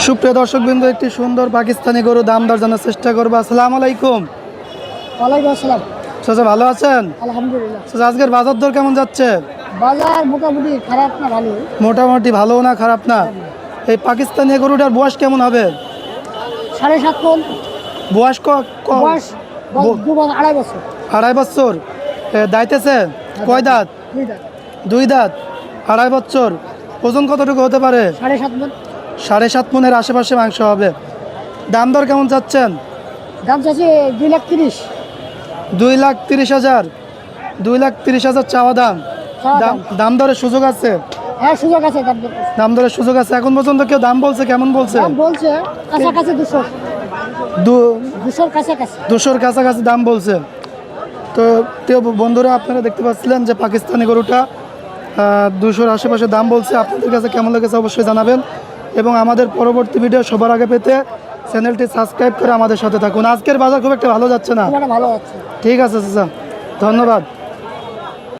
সুপ্রিয় দর্শকবৃন্দ, একটি সুন্দর পাকিস্তানি গরু দাম দর জানার চেষ্টা করবো। আসসালামু আলাইকুম। ওয়ালাইকুম আসসালাম। চাচা ভালো আছেন? আলহামদুলিল্লাহ। চাচা আজকের বাজার দর কেমন যাচ্ছে? বাজার মোটামুটি খারাপ না ভালো? মোটামুটি ভালো না খারাপ না। এই পাকিস্তানি গরুটার বয়স কেমন হবে? 7.5 মণ। বয়স বয়স 2 বছর, 2.5 2.5 বছর। বছর। দাইতেছে কয় দাঁত? 2 দাঁত। 2 দাঁত, 2.5 বছর। ওজন কতটুকু হতে পারে? 7.5 মণ। 7.5 মণের আশেপাশে মাংস হবে। দাম দর কেমন চাচ্ছেন? দাম চাচ্ছি 2,30,000। 2,30,000। 2,30,000 চাওয়া দাম। দাম দরের সুযোগ আছে? হ্যাঁ, সুযোগ আছে। দাম দরের সুযোগ আছে। এখন পর্যন্ত কেউ দাম বলছে? কেমন বলছে? দাম বলছে কাছাকাছি 200। 200-র কাছাকাছি। 200-র কাছাকাছি দাম বলছে। তো প্রিয় বন্ধুরা, আপনারা দেখতে পাচ্ছিলেন যে পাকিস্তানি গরুটা 200-র আশেপাশে দাম বলছে। আপনাদের কাছে কেমন লেগেছে অবশ্যই জানাবেন, এবং আমাদের পরবর্তী ভিডিও সবার আগে পেতে চ্যানেলটি সাবস্ক্রাইব করে আমাদের সাথে থাকুন। আজকের বাজার খুব একটা ভালো যাচ্ছে না। ভালো যাচ্ছে। ঠিক আছে চাচা, ধন্যবাদ।